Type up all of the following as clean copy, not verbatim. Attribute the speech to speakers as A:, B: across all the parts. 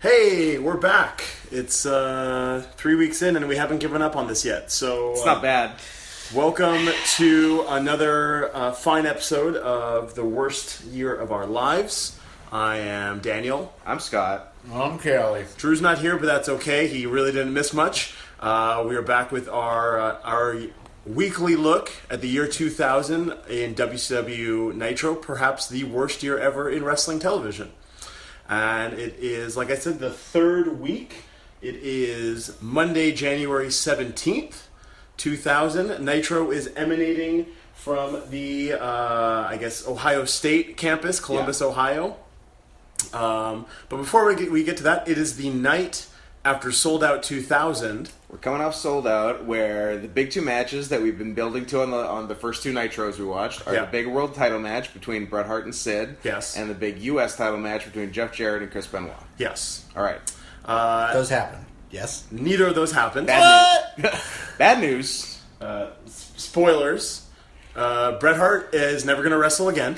A: Hey, we're back. It's 3 weeks in and we haven't given up on this yet. So
B: It's not bad.
A: welcome to another fine episode of The Worst Year of Our Lives. I am Daniel.
B: I'm Scott.
C: I'm Kelly.
A: Drew's not here, but that's okay. He really didn't miss much. We are back with our weekly look at the year 2000 in WCW Nitro, perhaps the worst year ever in wrestling television. And it is, like I said, the third week. It is Monday, January 17th, 2000. Nitro is emanating from the, Ohio State campus, Columbus, Ohio. But before we get to that, it is the night after Sold Out 2000.
B: We're coming off Sold Out, where the big two matches that we've been building to on the first two Nitros we watched are the big world title match between Bret Hart and Sid,
A: Yes.
B: and the big U.S. title match between Jeff Jarrett and Chris Benoit.
A: Yes.
B: All right.
C: Those happen. Yes.
A: Neither of those happened.
B: Bad news.
A: Spoilers. Bret Hart is never going to wrestle again.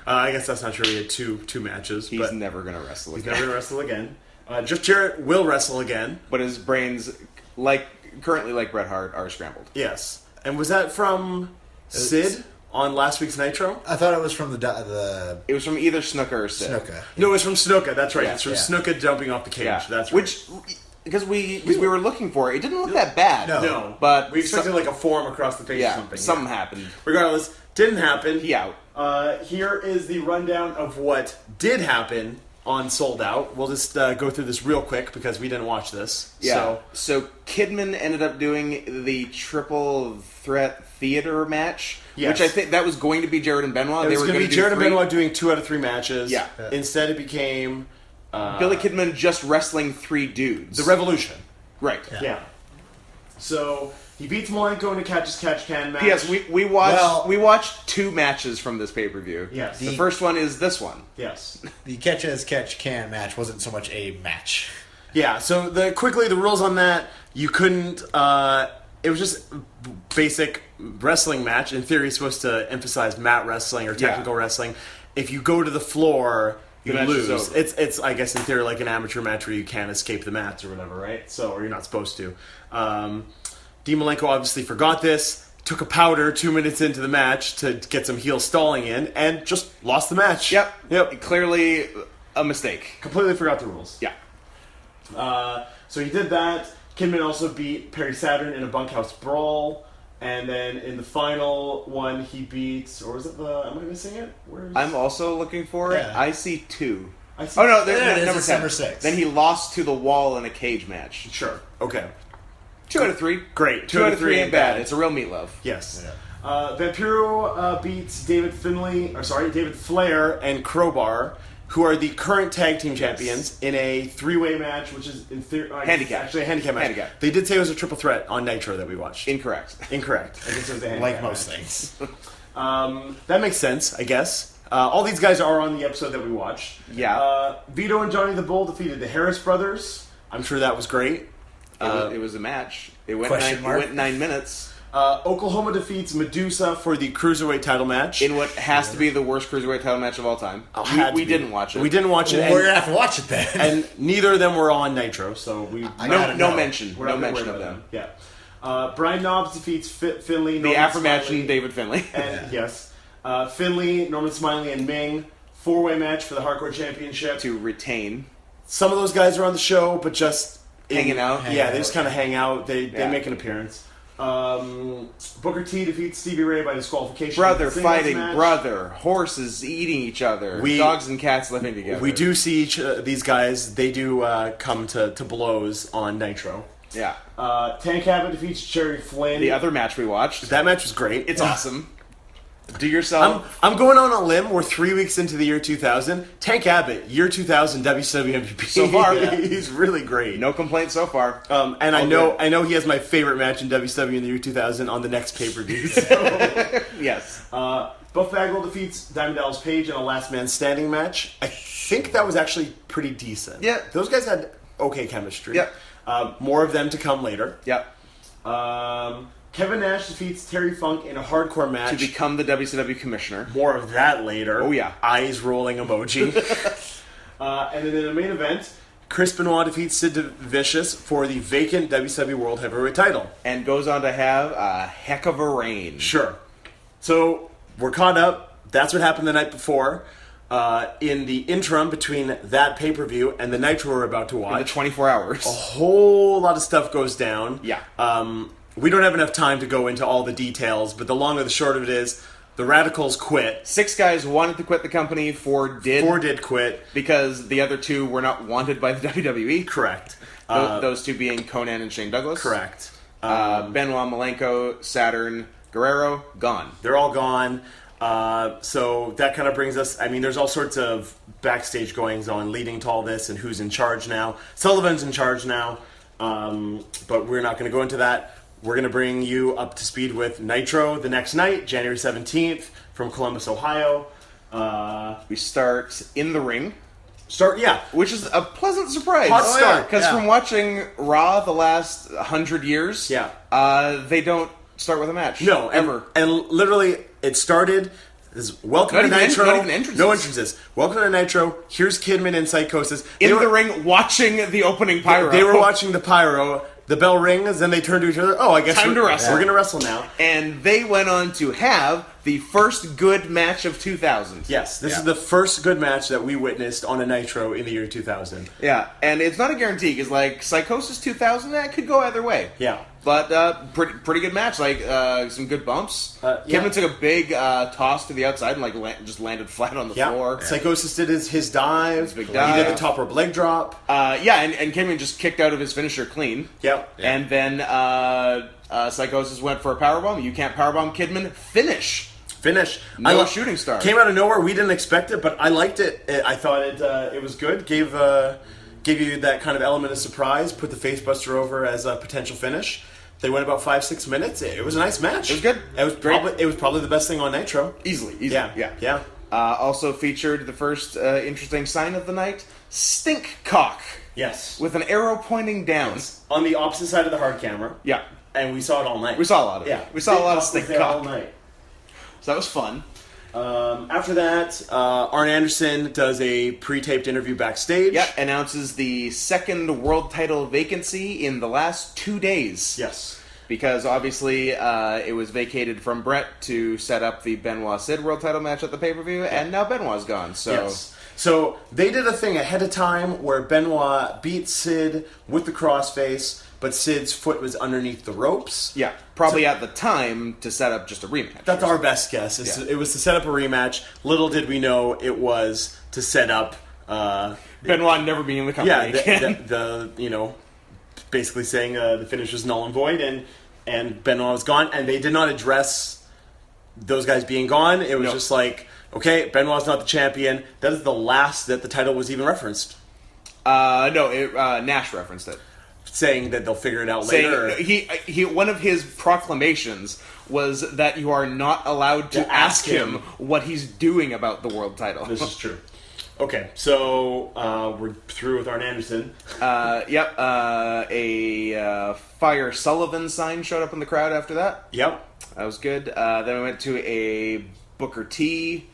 A: I guess that's not true. He had two matches.
B: He's
A: but
B: never going to wrestle
A: he's
B: again.
A: never going to wrestle again. Jeff Jarrett will wrestle again.
B: But his brains, currently like Bret Hart, are scrambled.
A: Yes. And was that from Sid on last week's Nitro?
C: I thought it was from the
B: It was from either Snuka or Sid.
C: Snuka.
A: No, it was from Snuka. That's right.
B: Yeah,
A: It's from
C: yeah.
A: Snuka jumping off the cage.
B: Yeah.
A: That's right.
B: Which, because we were looking for it, it didn't look that bad.
A: No.
B: But
A: we expected like a form across the face or something.
B: something happened.
A: Regardless, didn't happen.
B: He out.
A: Here is the rundown of what did happen on Sold Out. We'll just go through this real quick because we didn't watch this.
B: Yeah. So Kidman ended up doing the triple threat theater match,
A: Yes.
B: which I think that was going to be Jarrett and Benoit.
A: It was
B: were
A: going to be
B: do
A: Jarrett and
B: three.
A: Benoit doing 2 out of 3 matches.
B: Yeah.
A: Instead, it became
B: Billy Kidman just wrestling 3 dudes.
A: the Revolution.
B: Right.
A: Yeah. So he beats Malenko in a catch-as-catch-can match.
B: P.S. We watched 2 matches from this pay-per-view.
A: Yes.
B: The first one is this one.
A: Yes.
C: The catch-as-catch-can match wasn't so much a match.
A: Yeah, so the rules on that, you couldn't, it was just basic wrestling match. In theory, it's supposed to emphasize mat wrestling or technical wrestling. If you go to the floor, you
B: The match is
A: lose.
B: over.
A: It's I guess in theory like an amateur match where you can't escape the mats or whatever, right? So, or you're not supposed to. Dean Malenko obviously forgot this, took a powder 2 minutes into the match to get some heel stalling in, and just lost the match.
B: Yep. Clearly a mistake.
A: Completely forgot the rules.
B: Yeah.
A: So he did that. Kidman also beat Perry Saturn in a bunkhouse brawl. And then in the final one, he beats... Or was it the... Am I missing it? Where's...
B: I'm also looking for it.
C: Yeah.
B: I see 2.
A: I see...
B: Oh, no,
C: There it is,
B: number
C: it's
B: 10.
C: number 6.
B: Then he lost to the wall in a cage match.
A: Sure. Okay.
B: 2 out of 3.
A: Great.
B: 2 out of 3 ain't bad. It's a real meatloaf.
A: Yes.
C: Yeah.
A: Vampiro beats David Flair and Crowbar, who are the current tag team champions, in a 3-way match, which is in theory...
B: Handicap.
A: Actually, a handicap match.
B: Handicap.
A: They did say it was a triple threat on Nitro that we watched.
B: Incorrect.
A: Incorrect. I guess it was a handicap
C: Like most
A: match.
C: things.
A: That makes sense, I guess. All these guys are on the episode that we watched.
B: Yeah.
A: Vito and Johnny the Bull defeated the Harris brothers. I'm sure that was great.
B: It was a match. It went
C: Question mark?
B: 9 minutes.
A: Oklahoma defeats Medusa for the Cruiserweight title match.
B: In what has to be the worst cruiserweight title match of all time.
A: Had
B: We
A: to be.
B: didn't watch it.
A: We didn't watch it.
C: Well, we're going to have to watch it then.
A: and neither of them were on Nitro, so we...
C: gotta
B: No
C: know.
B: mention.
A: we're
B: No
A: not gonna
B: mention
A: worry
B: of
A: about
B: them.
A: Yeah. Brian Knobbs defeats Finley,
B: The
A: Norman
B: aforementioned
A: Smiley,
B: David Finlay.
A: and yes, Finley, Norman Smiley, and Ming. 4-way match for the Hardcore Championship.
B: to retain.
A: Some of those guys are on the show, but just
B: Hanging out.
A: Yeah, they just kind of hang out. They
B: Yeah.
A: make an appearance. Booker T defeats Stevie Ray by disqualification.
B: Brother
A: in the singles
B: fighting
A: match.
B: brother. Horses eating each other. Dogs and cats living together.
A: We do see these guys. They do come to blows on Nitro.
B: Yeah.
A: Tank Abbott defeats Jerry Flynn.
B: The other match we watched.
A: That match was great.
B: It's awesome. Do yourself.
A: I'm going on a limb. We're 3 weeks into the year 2000. Tank Abbott, year 2000 WCW MVP.
B: So far,
A: he's really great.
B: No complaints so far.
A: And I know he has my favorite match in WCW in the year 2000 on the next pay-per-view. So.
B: Yes.
A: Buff Bagwell defeats Diamond Dallas Page in a last man standing match. I think that was actually pretty decent.
B: Yeah.
A: Those guys had okay chemistry.
B: Yep.
A: More of them to come later.
B: Yep.
A: Kevin Nash defeats Terry Funk in a hardcore match.
B: To become the WCW commissioner.
A: More of that later.
B: Oh, yeah.
A: Eyes rolling emoji. And then in the main event, Chris Benoit defeats Sid Vicious for the vacant WCW World Heavyweight title.
B: And goes on to have a heck of a reign.
A: Sure. So, we're caught up. That's what happened the night before. In the interim between that pay-per-view and the Nitro we're about to watch.
B: In the 24 hours.
A: A whole lot of stuff goes down.
B: Yeah.
A: We don't have enough time to go into all the details, but the long or the short of it is, the Radicals quit.
B: 6 guys wanted to quit the company, 4 did.
A: 4 did quit.
B: Because the other 2 were not wanted by the WWE.
A: Correct.
B: Those 2 being Conan and Shane Douglas.
A: Correct.
B: Benoit, Malenko, Saturn, Guerrero, gone.
A: They're all gone. So that kind of brings us... I mean, there's all sorts of backstage goings-on leading to all this and who's in charge now. Sullivan's in charge now, but we're not going to go into that. We're going to bring you up to speed with Nitro the next night, January 17th, from Columbus, Ohio.
B: We start in the ring.
A: Yeah.
B: Which is a pleasant surprise.
A: Hot start.
B: Because from watching Raw the last 100 years, they don't start with a match.
A: No,
B: ever.
A: And literally, it started... Welcome to Nitro.
B: Not even entrances.
A: No entrances. Welcome to Nitro. Here's Kidman and Psychosis.
B: In the ring, watching the opening pyro.
A: They were watching the pyro. The bell rings, and they turn to each other. Oh, I guess
B: Time to wrestle.
A: We're going to wrestle now.
B: And they went on to have the first good match of 2000.
A: Yes, this is the first good match that we witnessed on a Nitro in the year 2000.
B: Yeah, and it's not a guarantee, because, like, Psychosis 2000, that could go either way.
A: Yeah.
B: But pretty good match, like some good bumps. Kidman took a big toss to the outside and like just landed flat on the floor.
A: Psychosis did his dive.
B: Big dive.
A: He did the top rope leg drop.
B: And Kidman just kicked out of his finisher clean.
A: Yep.
B: And then Psychosis went for a powerbomb. You can't powerbomb Kidman. Finish.
A: No
B: shooting star.
A: Came out of nowhere. We didn't expect it, but I liked it. I thought it was good. Gave you that kind of element of surprise. Put the facebuster over as a potential finish. They went about 5-6 minutes. It was a nice match.
B: It was good.
A: It was probably the best thing on Nitro.
B: Easily.
A: Yeah.
B: Also featured the first interesting sign of the night: stink cock.
A: Yes.
B: With an arrow pointing down.
A: On the opposite side of the hard camera.
B: Yeah.
A: And we saw it all night.
B: We saw a lot of it.
A: Yeah.
B: We saw a lot of stink cock
A: all night.
B: So that was fun.
A: After that, Arn Anderson does a pre-taped interview backstage.
B: Yeah, announces the second world title vacancy in the last 2 days.
A: Yes.
B: Because obviously it was vacated from Brett to set up the Benoit-Sid world title match at the pay-per-view, and now Benoit's gone.
A: So they did a thing ahead of time where Benoit beat Sid with the crossface, but Sid's foot was underneath the ropes.
B: Yeah, probably at the time to set up just a rematch.
A: That's our best guess. It was to set up a rematch. Little did we know it was to set up...
B: Benoit never being in the company
A: again. Basically saying the finish was null and void, and Benoit was gone, and they did not address those guys being gone. It was just like, okay, Benoit's not the champion. That is the last that the title was even referenced.
B: Nash referenced it.
A: Saying that they'll figure it out later.
B: He one of his proclamations was that you are not allowed to ask him what he's doing about the world title.
A: This is true. Okay, so we're through with Arn Anderson.
B: A Fire Sullivan sign showed up in the crowd after that.
A: Yep.
B: That was good. Then we went to a Booker T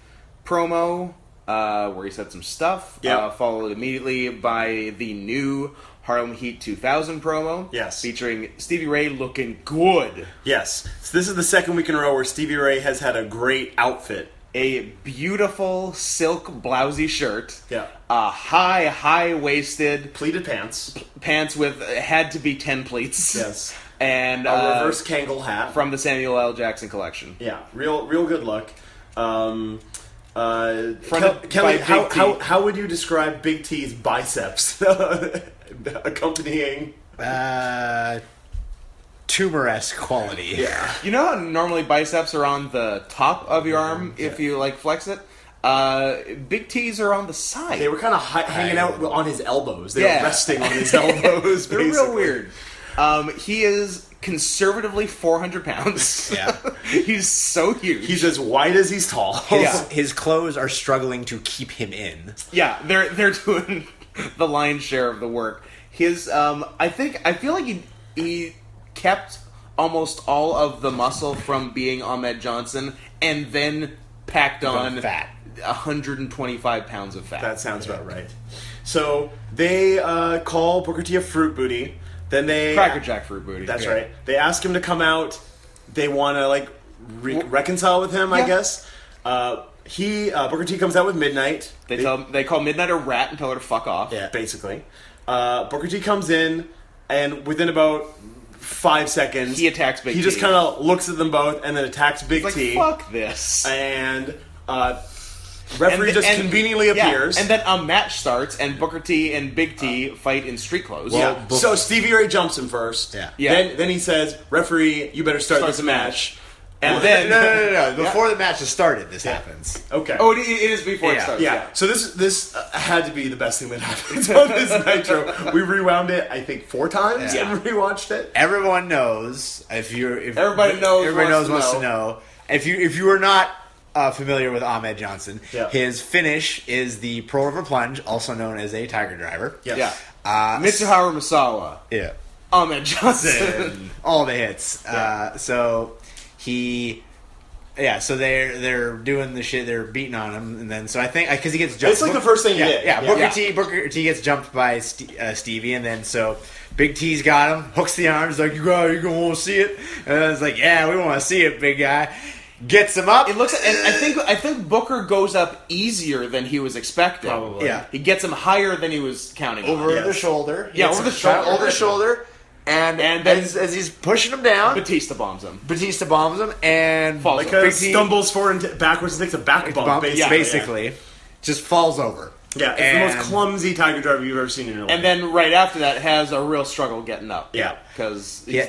B: promo where he said some stuff.
A: Yep.
B: Followed immediately by the new Harlem Heat 2000 promo.
A: Yes.
B: Featuring Stevie Ray looking good.
A: Yes. So this is the second week in a row where Stevie Ray has had a great outfit.
B: A beautiful silk blousey shirt.
A: Yeah.
B: High-waisted.
A: Pleated pants.
B: Pants with, had to be 10 pleats.
A: Yes.
B: And
A: a reverse Kangol hat.
B: From the Samuel L. Jackson collection.
A: Yeah. Real good look. Kelly, how would you describe Big T's biceps accompanying
C: tumor-esque quality?
A: Yeah.
B: You know how normally biceps are on the top of your arm if you like flex it? Big T's are on the side.
A: They were kind of hanging out on his elbows. They were resting on his elbows.
B: They're real weird. He is conservatively 400 pounds.
C: Yeah.
B: He's so huge.
A: He's as wide as he's tall.
C: His clothes are struggling to keep him in.
B: Yeah, they're doing the lion's share of the work. His I feel like he kept almost all of the muscle from being Ahmed Johnson and then packed on
C: fat.
B: 125 pounds of fat.
A: That sounds about right. So they call Booker T a fruit booty. Then they
B: Cracker Jack fruit booty.
A: That's right. They ask him to come out. They want to reconcile with him, I guess. Booker T comes out with Midnight.
B: They call Midnight a rat and tell her to fuck off.
A: Yeah, basically. Booker T comes in, and within about 5 seconds,
B: he attacks Big T.
A: He just kind of looks at them both and then attacks Big T.
B: Fuck this.
A: And referee conveniently appears.
B: And then a match starts, and Booker T and Big T fight in street clothes.
A: Yeah. So Stevie Ray jumps him first.
B: Yeah.
A: Then he says, "Referee, you better start this match."
B: And then
C: no. Before the match has started, this happens.
A: Okay.
B: Oh, it is before it starts.
A: Yeah. So this had to be the best thing that happened on this Nitro. We rewound it, I think, 4 times and rewatched it.
C: Everyone knows
B: everybody
C: wants to know. If you are not familiar with Ahmed Johnson, his finish is the Pearl River Plunge, also known as a Tiger Driver.
A: Yeah.
B: Mitsuharu Misawa.
C: Yeah.
B: Ahmed Johnson.
C: All the hits. So they're doing the shit. They're beating on him, and then I think because he gets jumped.
A: It's like the first thing he did.
C: Yeah. Booker T gets jumped by Stevie, and then Big T's got him, hooks the arms like you gonna want to see it, and it's like we want to see it, big guy. Gets him up.
B: It looks, and I think Booker goes up easier than he was expecting.
A: Probably.
C: Yeah.
B: He gets him higher than he was counting
C: over
B: on.
C: the shoulder.
B: Yeah, over the shoulder.
C: Over the shoulder. And then as he's pushing him down,
B: Batista bombs him.
C: And
B: falls
A: over. Stumbles forward and backwards and takes a back bump,
C: basically.
A: Yeah.
C: Just falls over.
A: Yeah, it's the most clumsy Tiger Driver you've ever seen in your life.
B: And then right after that has a real struggle getting up.
A: Yeah.
B: Because he's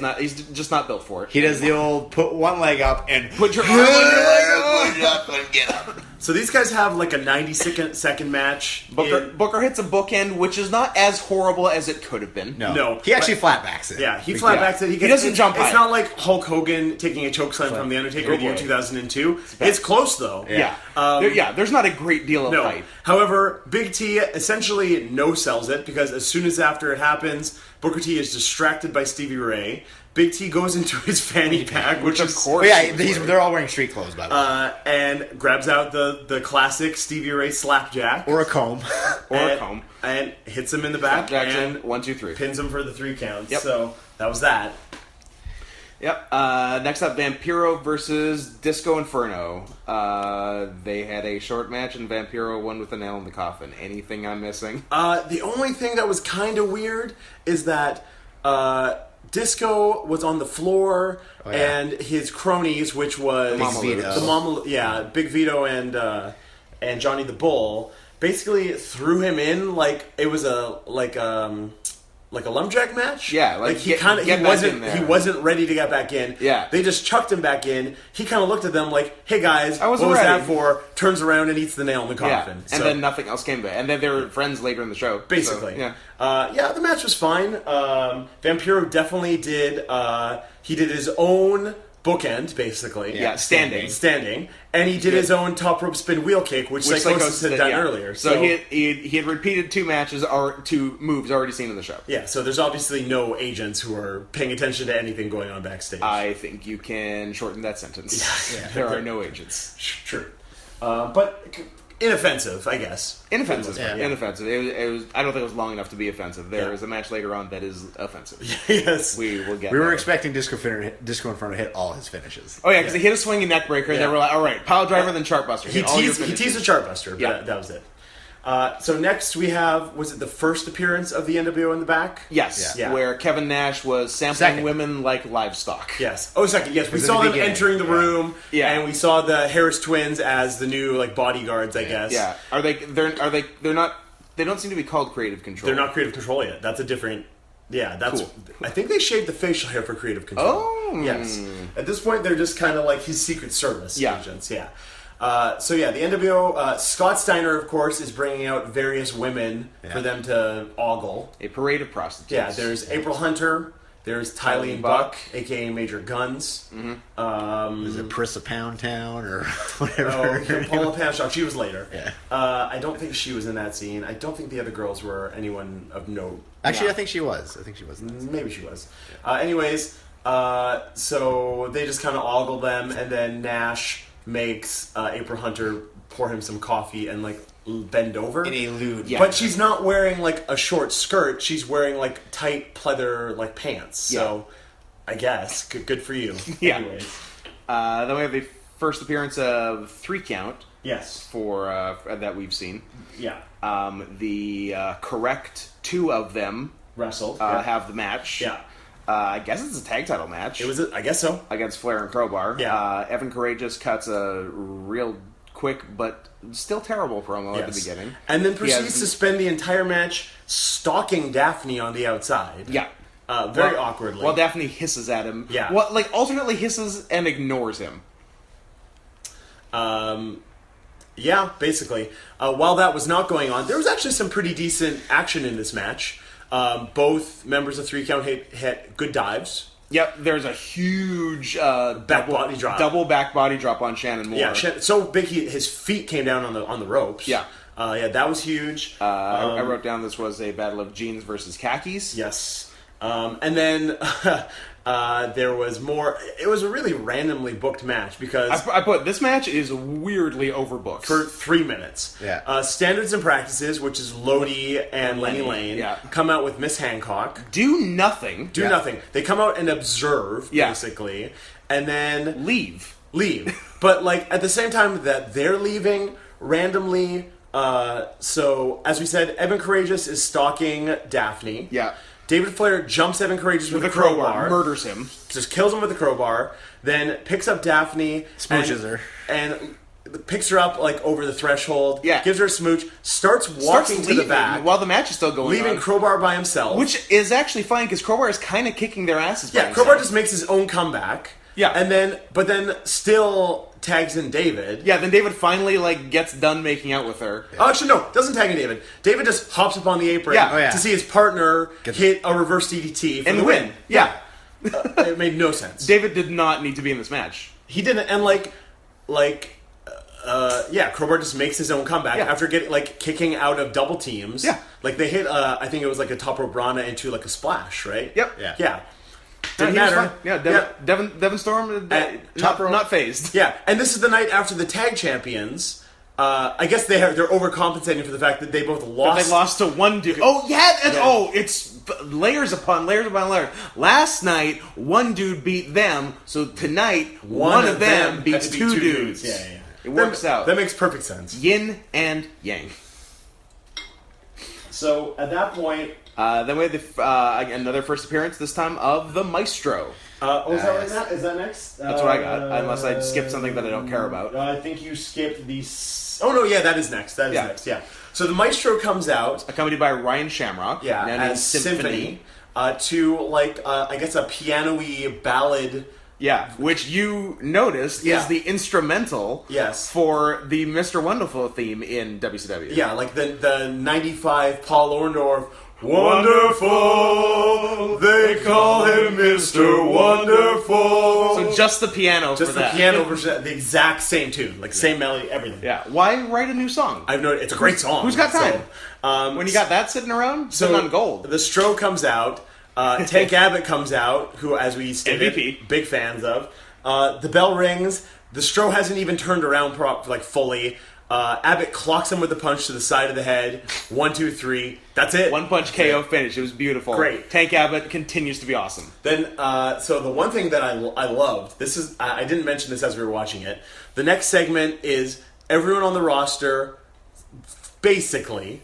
B: just not built for it.
C: He does the old put one leg up and
B: put your arm on your leg, put it up and get up.
A: So these guys have like a 90-second match.
B: Booker hits a bookend, which is not as horrible as it could have been.
A: No.
C: He actually flatbacks it.
A: Yeah, he flatbacks it.
B: He doesn't jump high.
A: It's not like Hulk Hogan taking a chokeslam from The Undertaker in the year 2002. It's close, though.
B: Yeah. There's not a great deal of hype.
A: However, Big T essentially no-sells it because as soon as after it happens, Booker T is distracted by Stevie Ray. Big T goes into his fanny pack, which of course...
C: they're all wearing street clothes, by the way.
A: And grabs out the classic Stevie Ray slapjack.
C: Or a comb.
A: And hits him in the back. And
B: 1, 2, 3.
A: Pins him for the 3 counts.
B: Yep.
A: So that was that.
B: Yep. Next up, Vampiro versus Disco Inferno. They had a short match, and Vampiro won with a nail in the coffin. Anything I'm missing?
A: The only thing that was kind of weird is that... Disco was on the floor, and his cronies, which was Big Vito and Johnny the Bull, basically threw him in like it was a lumberjack match.
B: Yeah,
A: he wasn't ready to get back in.
B: Yeah,
A: they just chucked him back in. He kind of looked at them like, "Hey guys, what was
B: ready.
A: that for?" Turns around and eats the nail in the coffin.
B: And then nothing else came back. And then they were friends later in the show.
A: Basically,
B: so,
A: the match was fine. Vampiro definitely did. He did his own bookend, basically.
B: Yeah, standing.
A: And he did his own top rope spin wheel kick, which Psychosis had done earlier.
B: So he had repeated 2 moves already seen in the show.
A: Yeah, so there's obviously no agents who are paying attention to anything going on backstage.
B: I think you can shorten that sentence. There are no agents.
A: True. But inoffensive, I guess.
B: Inoffensive. It was. I don't think it was long enough to be offensive. There is a match later on that is offensive.
A: Yes.
B: We will get
C: We were expecting Disco Inferno to hit all his finishes.
B: Oh, yeah, because he hit a swinging neck breaker, and they were like, all right, pile driver, then chartbuster.
A: He teased a chartbuster, but that was it. So next we have, was it the first appearance of the NWO in the back?
B: Yes, where Kevin Nash was sampling women like livestock.
A: Yes. Oh, second. Yes, we saw them entering the room, and we saw the Harris twins as the new bodyguards, I guess.
B: Yeah. They're not. They don't seem to be called Creative Control.
A: They're not Creative Control yet. That's a different. Yeah, that's.
B: Cool.
A: I think they shaved the facial hair for Creative Control.
B: Oh.
A: Yes. At this point, they're just kind of like his Secret Service agents. Yeah. The NWO, Scott Steiner, of course, is bringing out various women for them to ogle.
B: A parade of prostitutes.
A: Yeah, there's April Hunter, there's Tylene Buck, a.k.a. Major Guns.
C: Mm-hmm. Is it Prissa Pound Town or whatever?
A: Oh, Paula Panchak, she was later.
C: Yeah.
A: I don't think she was in that scene. I don't think the other girls were anyone of note.
C: Actually, I think she was.
A: Maybe she was. Anyways, so they just kind of ogle them, and then Nash makes April Hunter pour him some coffee and like bend over.
C: In a lewd.
B: Yeah.
A: But she's not wearing like a short skirt. She's wearing like tight pleather like pants. So I guess good for you.
B: Yeah.
A: Anyways.
B: Then we have the first appearance of 3 Count.
A: Yes.
B: For that we've seen.
A: Yeah.
B: The correct 2 of them
A: Wrestled.
B: have the match.
A: Yeah.
B: I guess it's a tag title match.
A: It was. I guess so.
B: Against Flair and Crowbar.
A: Yeah.
B: Evan Courageous cuts a real quick but still terrible promo at the beginning.
A: And then proceeds to spend the entire match stalking Daphne on the outside.
B: Yeah.
A: Very awkwardly.
B: While Daphne hisses at him.
A: Yeah.
B: Well, like, alternately hisses and ignores him.
A: Yeah, basically. While that was not going on, there was actually some pretty decent action in this match. Both members of 3 Count hit good dives.
B: Yep, there's a huge
A: Back body drop.
B: double back body drop on Shannon Moore.
A: Yeah, so big his feet came down on the ropes.
B: Yeah.
A: That was huge.
B: I wrote down this was a battle of jeans versus khakis.
A: Yes. And then there was more. It was a really randomly booked match because
B: I put this match is weirdly overbooked
A: for 3 minutes.
C: Yeah.
A: Standards and Practices, which is Lodi and Lenny Lane,
B: yeah.
A: come out with Miss Hancock.
B: Do nothing.
A: Do nothing. They come out and observe, basically, and then
B: Leave.
A: But like at the same time that they're leaving randomly. So as we said, Evan Courageous is stalking Daphne.
B: Yeah.
A: David Flair jumps Evan Courageous with a crowbar,
B: murders him,
A: just kills him with a crowbar, then picks up Daphne,
C: Smooches her.
A: and picks her up like over the threshold.
B: Yeah.
A: Gives her a smooch, starts walking to the back
B: while the match is still going
A: leaving
B: on.
A: Crowbar by himself.
B: Which is actually fine because Crowbar is kind of kicking their asses.
A: Yeah,
B: by
A: Crowbar
B: himself.
A: just makes his own comeback.
B: Yeah.
A: But then still tags in David.
B: Yeah, then David finally like gets done making out with her.
A: Oh, actually, no, doesn't tag in David. David just hops up on the apron to see his partner hit a reverse DDT for
B: And
A: the win.
B: Yeah.
A: It made no sense.
B: David did not need to be in this match.
A: He didn't, and Crowbar just makes his own comeback after getting kicking out of double teams.
B: Yeah.
A: Like they hit, I think it was like a top rope Rana into like a splash, right?
B: Yep.
A: Yeah.
B: Didn't
A: Didn't matter.
B: Yeah, Devin Storm, not phased.
A: Yeah, and this is the night after the tag champions. I guess they're overcompensating for the fact that they both lost.
B: But they lost to one dude. Oh yeah, it's layers upon layers upon layers. Last night, one dude beat them, so tonight one of them beats two dudes.
A: Yeah.
B: It works out.
A: That makes perfect sense.
B: Yin and yang.
A: So at that point,
B: then we had another first appearance, this time of the Maestro.
A: Is that next?
B: That's what I got, unless I skipped something that I don't care about.
A: I think you skipped the... Oh, no, yeah, that is next. Next, yeah. So the Maestro comes out...
B: Accompanied by Ryan Shamrock.
A: as Symphony. To, I guess a piano-y ballad...
B: Yeah, which you noticed is the instrumental for the Mr. Wonderful theme in WCW.
A: Yeah, like the 95 Paul Orndorff, Wonderful, they call him Mr. Wonderful.
B: So just the piano
A: just
B: for that.
A: Just the piano version, the exact same tune, same melody, everything.
B: Yeah, why write a new song?
A: I've known it's a great song.
B: Who's got time?
A: So,
B: when you got that sitting around, sitting on gold.
A: The Stro comes out. Tank Abbott comes out, who, as we stated,
B: MVP.
A: Big fans of. The bell rings. The Stro hasn't even turned around fully. Abbott clocks him with a punch to the side of the head. 1, 2, 3. That's it.
B: One punch KO finish. It was beautiful.
A: Great.
B: Tank Abbott continues to be awesome.
A: Then, so the one thing that I loved, this is I didn't mention this as we were watching it. The next segment is everyone on the roster, basically,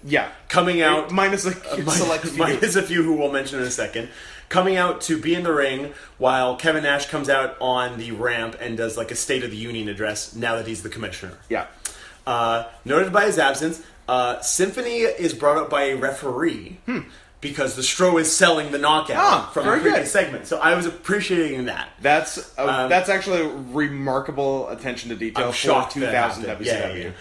A: coming out
B: minus a select few.
A: minus a few who we'll mention in a second. Coming out to be in the ring while Kevin Nash comes out on the ramp and does like a State of the Union address now that he's the commissioner.
B: Yeah.
A: Noted by his absence, Symphony is brought up by a referee because the Stro is selling the knockout from the previous segment. So I was appreciating that.
B: That's actually a remarkable attention to detail for 2000 WCW.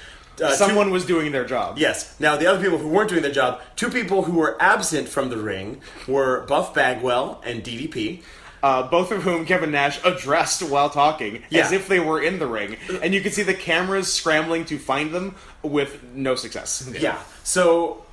B: Someone was doing their job.
A: Yes. Now, the other people who weren't doing their job, two people who were absent from the ring were Buff Bagwell and DDP.
B: Both of whom Kevin Nash addressed while talking, as if they were in the ring. And you could see the cameras scrambling to find them with no success.
A: Yeah. So,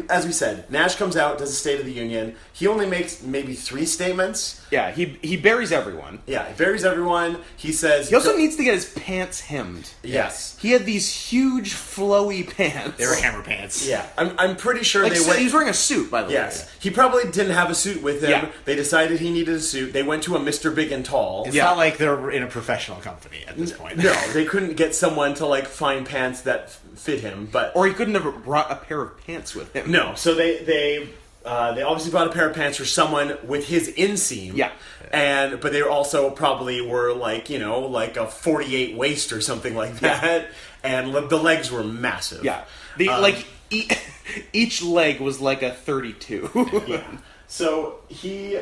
A: as we said, Nash comes out, does a State of the Union. He only makes maybe 3 statements.
B: Yeah, he buries everyone.
A: Yeah, he buries everyone. He says...
B: He also needs to get his pants hemmed.
A: Yes.
B: He had these huge, flowy pants.
C: They were hammer pants.
A: Yeah, I'm pretty sure
B: Like,
A: they went...
B: he was wearing a suit, by the way.
A: Yes. He probably didn't have a suit with him.
B: Yeah.
A: They decided he needed a suit. They went to a Mr. Big and Tall.
C: It's not like they're in a professional company at this point.
A: No, they couldn't get someone to, like, find pants that fit him, but...
B: Or he couldn't have brought a pair of pants with him.
A: No, so they obviously bought a pair of pants for someone with his inseam.
B: Yeah.
A: But they also probably were like, like a 48 waist or something like that.
B: Yeah.
A: And the legs were massive.
B: Yeah. Each leg was like a 32.
A: Yeah. So he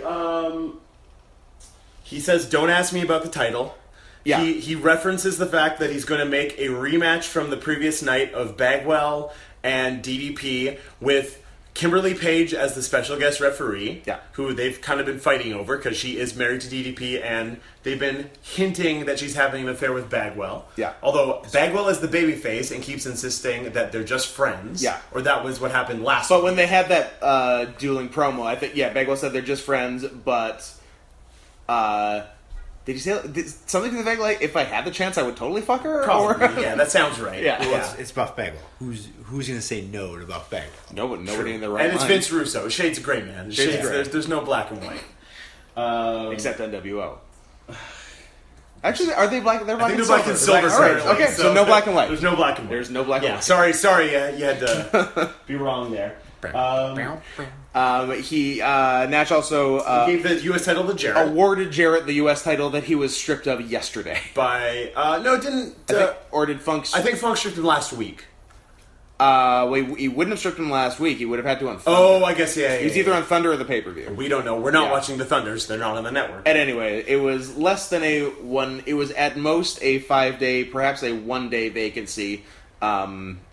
A: says, "Don't ask me about the title."
B: Yeah.
A: He references the fact that he's going to make a rematch from the previous night of Bagwell and DDP with Kimberly Page as the special guest referee,
B: Yeah.
A: who they've kind of been fighting over because she is married to DDP, and they've been hinting that she's having an affair with Bagwell.
B: Yeah.
A: Although Bagwell is the babyface and keeps insisting that they're just friends.
B: Yeah.
A: Or that was what happened last
B: But
A: week.
B: when they had that dueling promo, I think, Bagwell said they're just friends, but... did he say something to the effect like, if I had the chance, I would totally fuck her?
A: Probably, yeah, that sounds right.
B: Yeah.
C: Well, it's Buff Bagwell. Who's going to say no to Buff Bagwell?
B: Nobody in the right
A: And it's
B: mind.
A: Vince Russo. Shades of Grey, man.
B: Shades of Grey.
A: There's no black and white.
B: Except NWO. Actually, are they black? They're black
A: I think
B: and
A: they're black and silver.
B: All right,
A: currently,
B: okay, so no black and white.
A: There's no black and white.
B: There's no black and
A: Yeah,
B: white.
A: sorry, you had to be wrong there.
B: Nash also
A: He gave the U.S. title to Jarrett
B: awarded Jarrett the U.S. title that he was stripped of yesterday.
A: by no, it didn't.
B: Or did Funk?
A: I think Funk stripped him last week.
B: He wouldn't have stripped him last week. He would have had to on Thunder.
A: Oh, I guess yeah.
B: He was either on Thunder or the pay-per-view.
A: We don't know. We're not
B: Yeah.
A: watching the Thunders. They're not on the network.
B: And anyway, it was less than a one. It was at most a 5-day, perhaps a 1-day vacancy.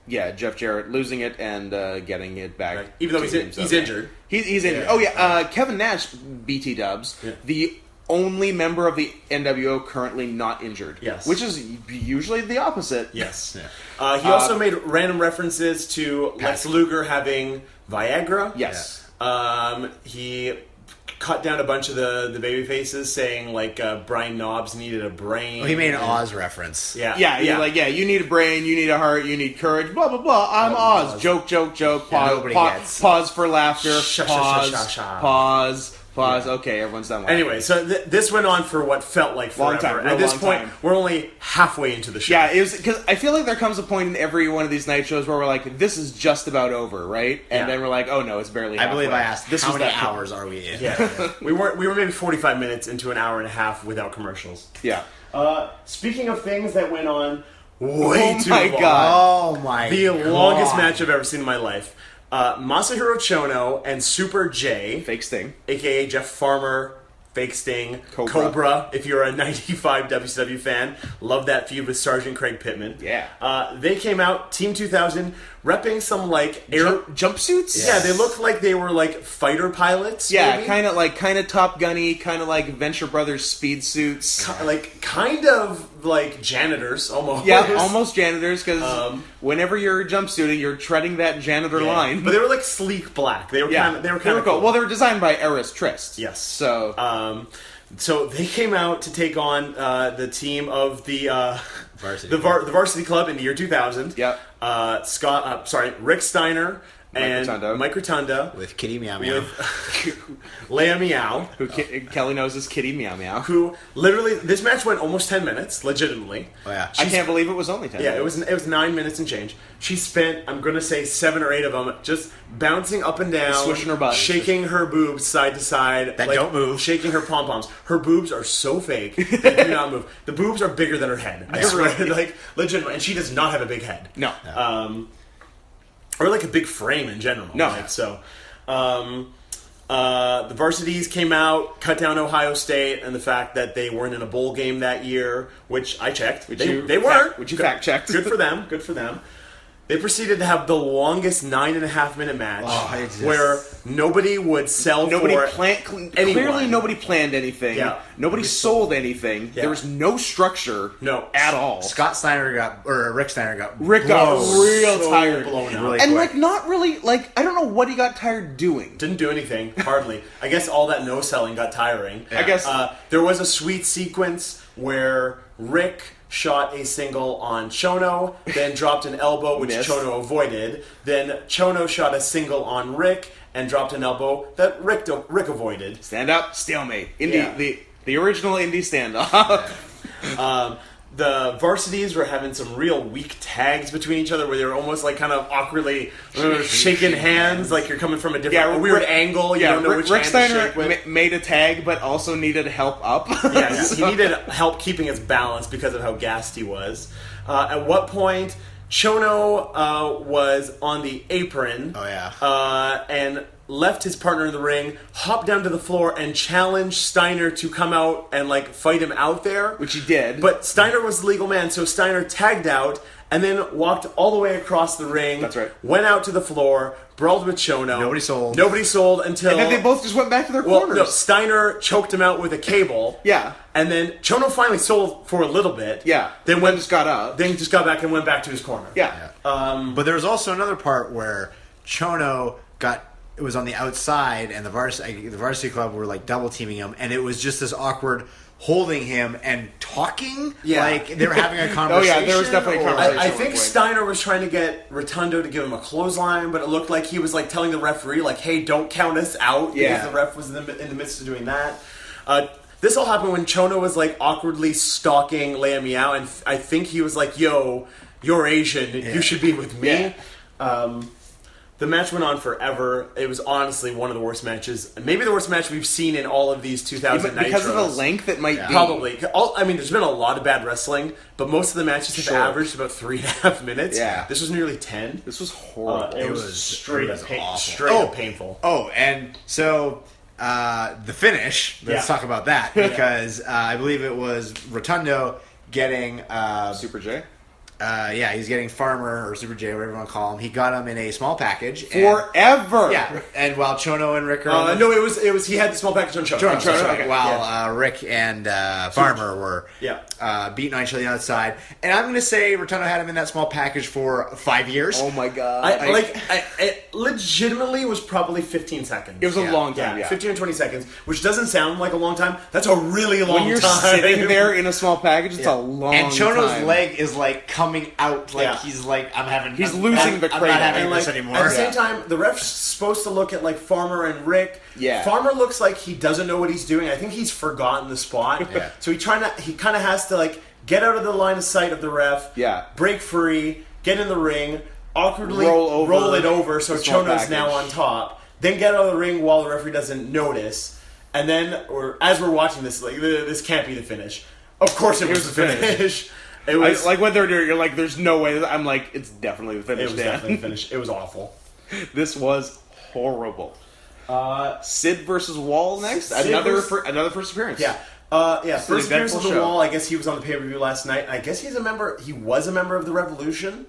B: Jeff Jarrett losing it and getting it back.
A: Right. Even though
B: to
A: he's
B: himself.
A: injured.
B: He's injured.
A: Yeah.
B: Oh yeah, Kevin Nash, BT Dubs,
A: Yeah.
B: the only member of the NWO currently not injured.
A: Yes.
B: Which is usually the opposite.
A: Yes. He also made random references to Lex Luger having Viagra.
B: Yes.
A: He cut down a bunch of the baby faces, saying like Brian Knobbs needed a brain.
C: Well, he made an Oz reference.
A: Yeah.
B: You're like, you need a brain, you need a heart, you need courage, blah, blah, blah. I'm Oz. Joke.
C: nobody gets.
B: Pause for laughter.
A: Sha, sha,
B: Pause.
A: sha, sha, sha.
B: Pause. Okay, everyone's done laughing.
A: Anyway, so this went on for what felt like forever.
B: Long time, real
A: At this
B: long
A: point,
B: time.
A: we're only halfway into the show.
B: Yeah, it was because I feel like there comes a point in every one of these night shows where we're like, this is just about over, right? And
A: Yeah.
B: then we're like, oh no, it's barely
C: I
B: halfway.
C: believe I asked,
B: This
C: how
B: was
C: many
B: that-
C: hours are we in?
A: Yeah. we were maybe 45 minutes into an hour and a half without commercials.
B: Yeah.
A: Speaking of things that went on way
B: Oh
A: too
B: my
A: long.
B: God.
C: Oh my
A: The
C: God.
A: longest match I've ever seen in my life. Masahiro Chono and Super J,
B: Fake Sting.
A: a.k.a. Jeff Farmer, Fake Sting,
B: Cobra.
A: if you're a 95 WCW fan. Love that feud with Sergeant Craig Pittman.
B: Yeah.
A: They came out, Team 2000, repping some, like,
B: Jumpsuits?
A: Yeah, they looked like they were, like, fighter pilots,
B: Yeah,
A: maybe?
B: kind of Top Gunny, kind of like Venture Brothers speed suits.
A: Kind of like janitors, almost.
B: Yeah, almost janitors, because
A: Um,
B: whenever you're jumpsuiting, you're treading that janitor
A: Yeah.
B: line.
A: But they were, like, sleek black. They were kind of cool.
B: Well, they were designed by Eris Trist.
A: Yes.
B: So,
A: So they came out to take on the team of the
C: Varsity
A: the Varsity Club in the year 2000.
B: Yep.
A: Rick Steiner and
B: Rotunda.
A: Mike Rotunda
C: With Kitty Meow Meow.
A: with Leia Meow.
B: who Kelly knows is Kitty Meow Meow.
A: Who literally this match went almost 10 minutes, legitimately.
C: Oh, yeah.
B: I can't believe it was only 10
A: Yeah,
B: minutes.
A: it was 9 minutes and change. She spent, I'm gonna say 7 or 8 of them, just bouncing up and down,
B: Swishing her butt.
A: shaking her boobs side to side,
C: That don't move.
A: shaking her pom poms. Her boobs are so fake; they do not move. The boobs are bigger than her head. I swear, like legitimately, and she does not have a big head.
B: No.
A: Or like a big frame in general.
B: No.
A: Like, so. The Varsities came out, cut down Ohio State, and the fact that they weren't in a bowl game that year, which I checked. They weren't.
B: Which you fact-checked.
A: Good for them. Good for them. They proceeded to have the longest 9.5-minute match
C: Oh,
A: where nobody would sell
B: Nobody
A: for
B: clearly nobody planned anything.
A: Yeah.
B: Nobody sold anything.
A: Yeah.
B: There was no structure at all.
C: Rick Steiner got
B: Rick got real tired.
A: blown out.
C: Really
B: And
C: quick.
B: not really, I don't know what he got tired doing.
A: Didn't do anything, hardly. I guess all that no selling got tiring.
B: I guess
A: there was a sweet sequence where Rick shot a single on Chono, then dropped an elbow, which
B: Missed.
A: Chono avoided. Then Chono shot a single on Rick and dropped an elbow that Rick avoided.
B: Stand up, stalemate.
A: Yeah.
B: The original indie standoff.
A: The varsities were having some real weak tags between each other where they were almost like kind of awkwardly shaking hands, like you're coming from a weird angle. You don't know which
B: Rick
A: hand to
B: Steiner
A: shake with.
B: made a tag, but also needed help up.
A: Yeah, he needed help keeping his balance because of how gassed he was. At what point, Chono was on the apron.
C: Oh, yeah.
A: And left his partner in the ring, hopped down to the floor, and challenged Steiner to come out and fight him out there.
B: Which he did.
A: But Steiner was the legal man, so Steiner tagged out and then walked all the way across the ring.
B: That's right.
A: Went out to the floor, brawled with Chono. Nobody sold until...
B: And then they both just went back to their corners.
A: No, Steiner choked him out with a cable.
B: Yeah.
A: And then Chono finally sold for a little bit.
B: Yeah.
A: Then
B: just got up.
A: Then just got back and went back to his corner.
B: Yeah.
C: But there was also another part where Chono was on the outside, and the Varsity Club were double teaming him, and it was just this awkward holding him and talking.
A: Yeah.
C: Like they were having a conversation.
B: Oh yeah, there was definitely a conversation.
A: I think Steiner was trying to get Rotundo to give him a clothesline, but it looked like he was telling the referee, hey, don't count us out, because the ref was in the midst of doing that. This all happened when Chono was awkwardly stalking Leia Meow, and I think he was yo, you're Asian, you should be with me.
B: Yeah.
A: The match went on forever. It was honestly one of the worst matches, maybe the worst match we've seen in all of these 2000 Nitros.
B: Because of the length it might be.
A: Probably. There's been a lot of bad wrestling, but most of the matches have averaged about 3.5 minutes.
B: Yeah.
A: This was nearly 10.
B: This was horrible.
A: It was straight up painful.
C: Oh, and so the finish. Let's talk about that because I believe it was Rotundo getting
B: Super J.
C: He's getting Farmer or Super J, whatever you want to call him. He got him in a small package
B: forever.
C: And while Chono and Rick are
A: no, it was he had the small package on Chono.
C: Okay. While Rick and Farmer were beating on each other on the outside, and I'm going to say Rotundo had him in that small package for 5 years.
B: Oh my god!
A: It legitimately was probably 15 seconds.
B: It was a long time.
A: 15 or 20 seconds, which doesn't sound like a long time. That's a really long time.
B: When you're sitting there in a small package, it's a long time.
C: And Chono's leg is coming out he's
B: he's losing the crate.
C: I'm not having this anymore.
A: At the same time, the ref's supposed to look at Farmer and Rick.
B: Yeah.
A: Farmer looks like he doesn't know what he's doing. I think he's forgotten the spot.
C: Yeah.
A: So he kind of has to get out of the line of sight of the ref.
B: Yeah.
A: Break free, get in the ring, awkwardly
B: roll
A: it over so Chono's
B: package.
A: now on top. Then get out of the ring while the referee doesn't notice. And then, as we're watching this, this can't be the finish. Of course it was the finish. It was
B: when they're doing, you're there's no way. I'm it's definitely the finish.
A: It was definitely the finish. It was awful.
B: This was horrible. Sid versus Wall next. Another first appearance.
A: Yeah. First appearance on the Wall. I guess he was on the pay-per-view last night. I guess he's a member. He was a member of the Revolution.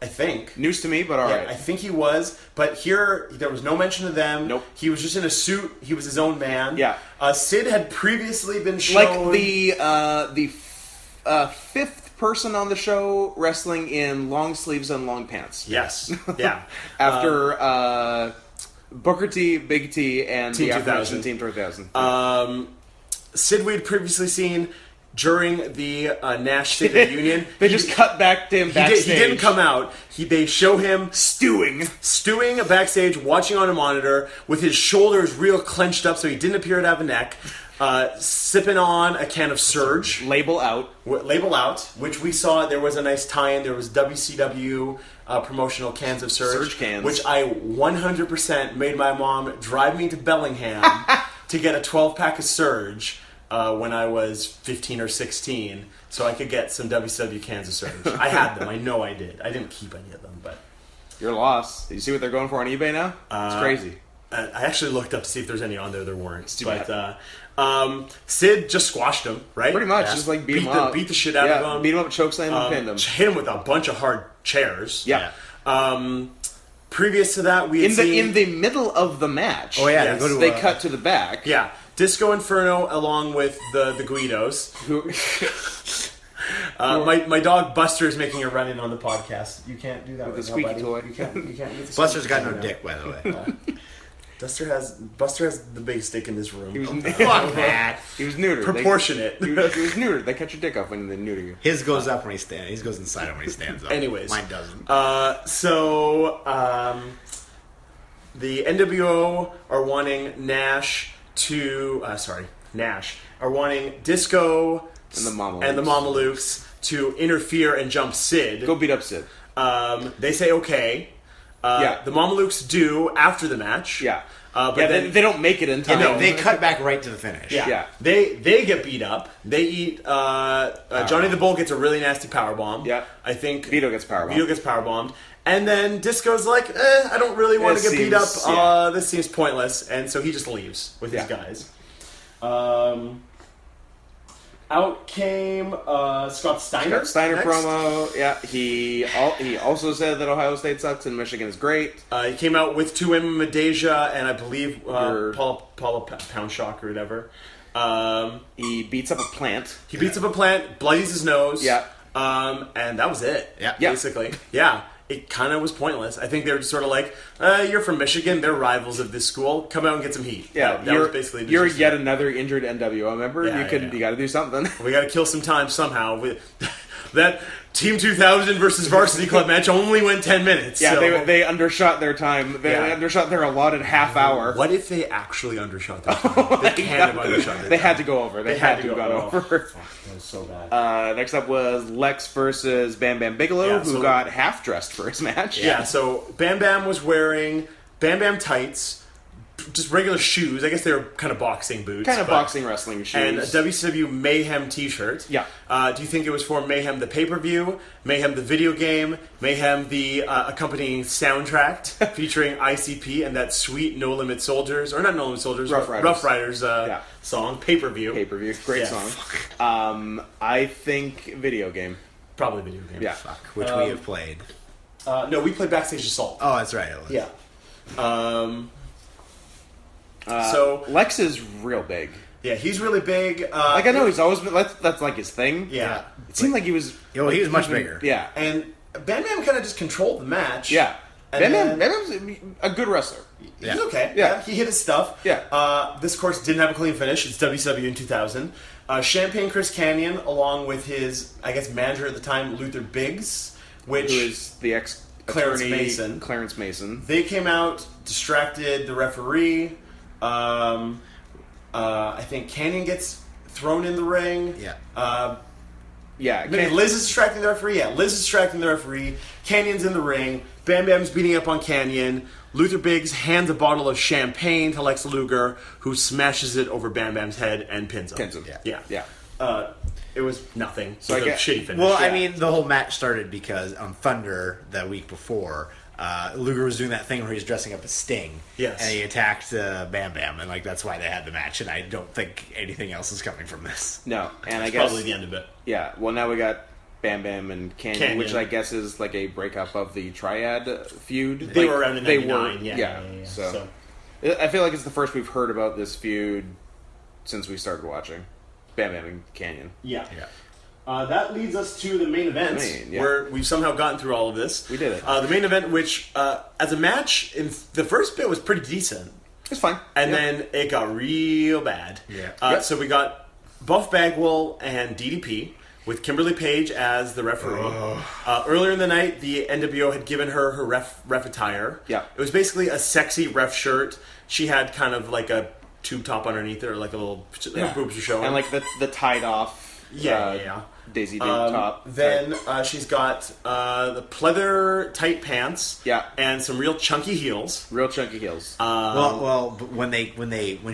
A: I think.
B: News to me, but all right.
A: I think he was. But here, there was no mention of them.
B: Nope.
A: He was just in a suit. He was his own man.
B: Yeah.
A: Sid had previously been shown...
B: the fifth person on the show wrestling in long sleeves and long pants.
A: Yes. Yeah.
B: After Booker T, Big T, and
A: Team
B: the
A: 2000.
B: Team 2000.
A: Sid we had previously seen during the Nash State of the Union.
B: They just cut back to him backstage.
A: He didn't come out. They show him
B: stewing
A: backstage, watching on a monitor with his shoulders real clenched up so he didn't appear to have a neck. Sipping on a can of Surge.
B: Label out,
A: which we saw. There was a nice tie-in. There was WCW promotional cans of Surge
B: cans.
A: Which I 100% made my mom drive me to Bellingham to get a 12-pack of Surge when I was 15 or 16, so I could get some WCW cans of Surge. I had them. I know I did. I didn't keep any of them, but...
B: Your loss. Did you see what they're going for on eBay now? It's crazy.
A: I actually looked up to see if there's any on there. There weren't.
B: too
A: But
B: bad.
A: Sid just squashed him, right?
B: Pretty much, just like beat him up.
A: Beat the shit out of him.
B: Beat him up, chokeslam, and pinned him.
A: Hit him with a bunch of hard chairs.
B: Yeah.
A: Previous to that, we had
B: in the middle of the match.
C: Oh yeah,
A: Yes.
B: They cut to the back.
A: Yeah, Disco Inferno along with the Guidos. My dog Buster is making a run in on the podcast. You can't do that
B: With
A: with
B: a squeaky
A: buddy.
B: toy.
A: You can't use the
C: Buster's
A: squeaky
C: got
A: toy
C: no
A: now.
C: dick, by the way.
A: Buster has the biggest dick in this room.
C: Fuck that.
B: He was neutered.
A: Proportionate.
B: He was neutered. They cut your dick off when they neuter you.
C: His goes up when he stands. His goes inside him when he stands up.
A: Anyways.
C: Mine doesn't.
A: The NWO are wanting Nash are wanting Disco
B: And the Mamalukes.
A: and the Mamalukes to interfere and jump Sid.
B: Go beat up Sid.
A: They say okay.
B: Yeah.
A: The Mamalukes do after the match.
B: Yeah.
A: But
B: Yeah,
A: then
B: they don't make it in time.
A: No.
C: They cut back right to the finish.
A: Yeah.
B: Yeah.
A: They get beat up. They eat. Johnny the Bull gets a really nasty powerbomb.
B: Yeah.
A: I think
B: Vito gets powerbombed.
A: Vito gets powerbombed. And then Disco's like, I don't really want to
B: This
A: get beat up.
B: seems- yeah.
A: This seems pointless. And so he just leaves with his
B: Yeah.
A: guys. Out came Scott Steiner.
B: Steiner
A: next.
B: promo. Yeah, he also said that Ohio State sucks and Michigan is great.
A: He came out with two women, Medeja, and I believe
B: Your-
A: Paula Poundshock or whatever.
B: He beats up a plant.
A: He beats up a plant, bloodies his nose.
B: Yeah.
A: And that was it.
C: Yeah.
A: Basically. Yeah. It kind of was pointless. I think they were just sort of like, you're from Michigan, they're rivals of this school, come out and get some heat.
B: Yeah,
A: That was basically
B: you're
A: just-
B: yet another injured NWO member.
A: Yeah,
B: You got to do something.
A: We got to kill some time somehow. That Team 2000 versus Varsity Club match only went 10 minutes.
B: Yeah,
A: so.
B: they undershot their time. They undershot their allotted half hour.
A: What if they actually undershot their time? They can't have undershot their
B: They
A: time.
B: had to go over. They had to have gone over.
A: Fuck, that was so bad.
B: Next up was Lex versus Bam Bam Bigelow,
A: Yeah,
B: who
A: so-
B: got half dressed for his match.
A: Yeah, so Bam Bam was wearing Bam Bam tights, just regular shoes. I guess they were kind of boxing boots.
B: Kind of
A: but-
B: boxing wrestling shoes.
A: And a WCW Mayhem t-shirt.
B: Yeah.
A: Do you think it was for Mayhem the pay-per-view, Mayhem the video game, Mayhem the accompanying soundtrack featuring ICP and that sweet No Limit Soldiers, or not No Limit Soldiers,
B: Rough Riders.
A: song, pay-per-view.
B: Pay-per-view. Great
A: Yeah.
B: song. I think video game.
A: Probably video game.
B: Yeah.
C: Fuck, which we have played.
A: No, we played Backstage Assault.
C: Oh, that's right. It was.
A: Yeah. So,
B: Lex is real big.
A: yeah, he's really big.
B: Like, I know he's always been, that's like his thing.
A: Yeah.
B: It seemed like he was...
C: Yo, he was much bigger.
B: Yeah.
A: And Bam Bam kind of just controlled the match.
B: Yeah.
A: And
B: Bam
A: then-
B: Bam's a good wrestler.
A: He's okay.
B: Yeah.
A: He hit his stuff.
B: Yeah.
A: This, of course, didn't have a clean finish. It's WCW in 2000. Champagne Chris Canyon, along with his, I guess, manager at the time, Luther Biggs, which...
B: Who is the
A: Clarence
B: ex-attorney
A: Mason.
B: Clarence Mason.
A: They came out, distracted the referee. I think Canyon gets thrown in the ring.
C: Yeah.
B: Yeah.
A: Maybe Liz is distracting the referee. Yeah, Liz is distracting the referee. Canyon's in the ring. Bam Bam's beating up on Canyon. Luther Biggs hands a bottle of champagne to Lex Luger, who smashes it over Bam Bam's head and pins him.
B: Pins him.
A: Yeah.
B: Yeah.
A: It was nothing.
B: So
A: With
B: I
A: a
B: get-
A: shitty finish.
C: Well, I
A: Yeah.
C: mean, the whole match started because on Thunder the week before, Luger was doing that thing where he was dressing up as Sting.
A: Yes.
C: And he attacked Bam Bam, and like that's why they had the match. And I don't think anything else is coming from this.
B: No. And I
A: That's
B: guess...
A: probably the end of it.
B: Yeah. Well, now we got Bam Bam and Canyon, which
A: Canyon.
B: I guess is like a breakup of the Triad feud.
A: They
B: Like,
A: were around in
B: they
A: 99.
B: were,
A: Yeah.
B: So I feel like it's the first we've heard about this feud since we started watching Bam Bam and Canyon.
A: Yeah.
C: Yeah.
A: That leads us to the main event,
B: Main, yeah.
A: where we've somehow gotten through all of this.
B: We did it.
A: The main event, which, as a match, in the first bit was pretty decent.
B: It's fine.
A: And
B: Yep.
A: then it got real bad.
C: Yeah.
B: Yep.
A: So we got Buff Bagwell and DDP with Kimberly Page as the referee. Earlier in the night, the NWO had given her ref attire.
B: Yeah.
A: It was basically a sexy ref shirt. She had kind of like a tube top underneath it, or like a little her boobs were showing.
B: And like the tied off.
A: Yeah.
B: Daisy Duke top.
A: Then she's got the pleather tight pants.
B: Yeah.
A: And some real chunky heels.
B: Real chunky heels.
C: But when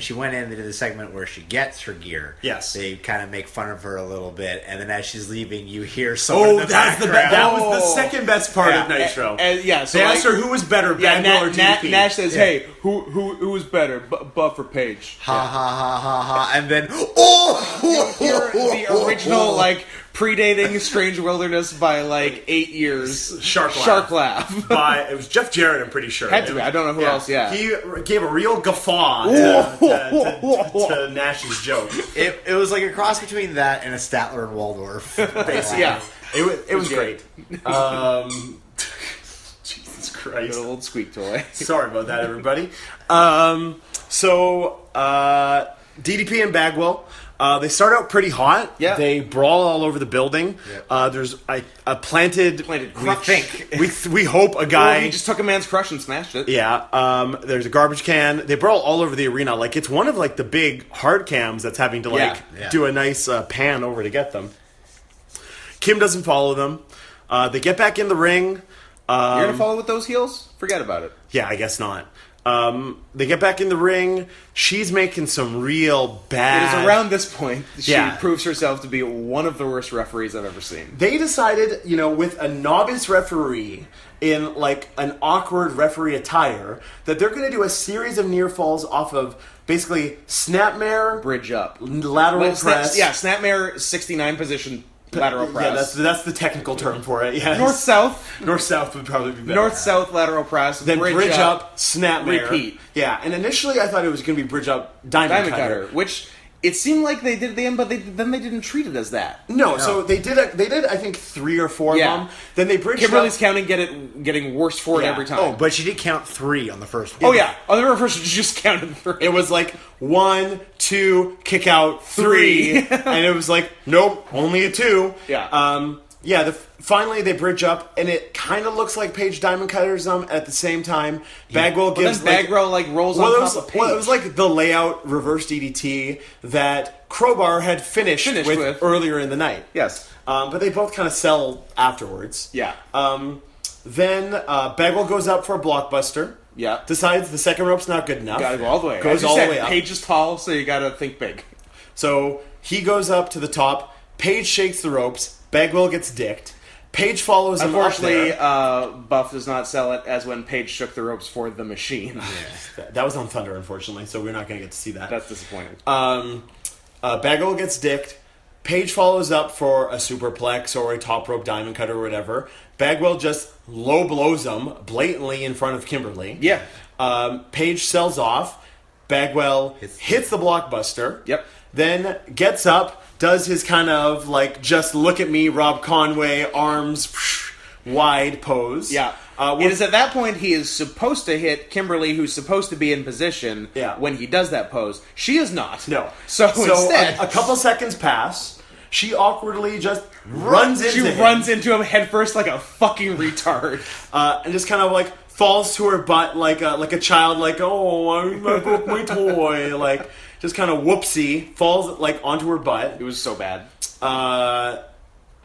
C: she went in, they did the segment where she gets her gear.
A: Yes.
C: They kind of make fun of her a little bit, and then as she's leaving, you hear someone in the
A: that's
C: background.
A: that was the second best part of Nitro.
B: So
A: they asked her who was better, Bagwell or DDP.
B: Nash says, "Hey, who was better, Buff or Page?"
C: Ha ha ha ha ha! And then
B: the original predating Strange Wilderness by 8 years.
A: Shark laugh. It was Jeff Jarrett, I'm pretty sure.
B: Had to be. I don't know who else. Yeah,
A: he gave a real guffaw to Nash's joke.
C: It was like a cross between that and a Statler and Waldorf.
A: Basically, yeah. It was great. Jesus Christ.
B: Good old squeak toy.
A: Sorry about that, everybody. So DDP and Bagwell, they start out pretty hot.
B: Yeah.
A: They brawl all over the building. Yep. There's a planted
B: crush.
A: We hope a guy...
B: he just took a man's crush and smashed it.
A: Yeah. There's a garbage can. They brawl all over the arena. It's one of the big hard cams that's having to do a nice pan over to get them. Kim doesn't follow them. They get back in the ring.
B: You're going to follow with those heels? Forget about it.
A: Yeah, I guess not. They get back in the ring. She's making some real bad...
B: It is around this point she proves herself to be one of the worst referees I've ever seen.
A: They decided, with a novice referee in, an awkward referee attire, that they're going to do a series of near falls off of basically snapmare...
B: Bridge up.
A: Lateral press.
B: Snapmare 69 position lateral press.
A: Yeah, that's the technical term for it. Yes.
B: North-south.
A: North-south would probably be better.
B: North-south lateral press.
A: Then bridge up, snapmare.
B: Repeat.
A: Yeah, and initially I thought it was going to be bridge up, diamond cutter.
B: Which it seemed like they did at the end, but then they didn't treat it as that.
A: No, so they did I think 3 or 4 of them. Then they bridged
B: Kimberly's
A: up.
B: counting getting worse for it every time.
C: Oh, but she did count 3 on the first one.
B: Oh yeah, on the first one she just counted 3.
A: It was 1, 2, kick out 3, and it was nope, only a 2.
B: Yeah.
A: Finally they bridge up, and it kind of looks like Paige Diamond Cutters at the same time. Bagwell gives
B: Bagwell rolls on top of Paige.
A: Well, it was the layout reverse DDT that Crowbar had finished with earlier in the night.
B: Yes.
A: But they both kind of sell afterwards.
B: Yeah.
A: Then Bagwell goes up for a blockbuster.
B: Yeah.
A: Decides the second rope's not good enough.
B: Gotta go all the way.
A: Goes all the way up.
B: Paige is tall, so you gotta think big.
A: So he goes up to the top. Paige shakes the ropes. Bagwell gets dicked. Paige follows him up there.
B: Unfortunately, Buff does not sell it as when Paige shook the ropes for the machine.
A: Yeah. That was on Thunder, unfortunately, so we're not going to get to see that.
B: That's disappointing.
A: Bagwell gets dicked. Paige follows up for a superplex or a top rope diamond cutter or whatever. Bagwell just low blows him blatantly in front of Kimberly.
B: Yeah.
A: Paige sells off. Bagwell hits the blockbuster.
B: Yep.
A: Then gets up, does his kind of just look at me, Rob Conway, arms wide pose.
B: Yeah. It is at that point he is supposed to hit Kimberly, who's supposed to be in position when he does that pose. She is not.
A: No.
B: So instead...
A: A couple seconds pass. She awkwardly just runs into him.
B: She runs into him headfirst like a fucking retard.
A: And just kind of falls to her butt like a child, oh, I broke my toy. Just kind of whoopsie, falls onto her butt.
B: It was so bad.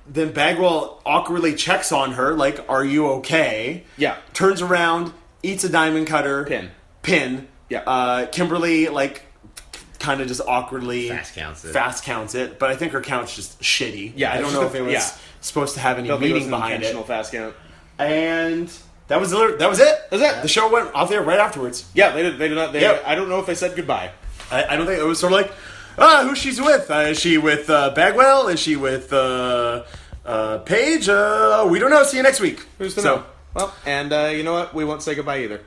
A: Then Bagwell awkwardly checks on her, are you okay?
B: Yeah.
A: Turns around, eats a diamond cutter. Pin.
B: Yeah.
A: Kimberly, kind of just awkwardly...
C: Fast counts it.
A: But I think her count's just shitty.
B: Yeah.
A: I don't know if it was supposed to have any meaning behind it.
B: Fast count.
A: And... That was it.
B: That's it.
A: The show went off there right afterwards.
B: Yeah, they did not... I don't know if they said goodbye.
A: I don't think it was sort of who's she's with? Is she with Bagwell? Is she with Paige? We don't know. See you next week.
B: Who's to know? Well, and you know what? We won't say goodbye either.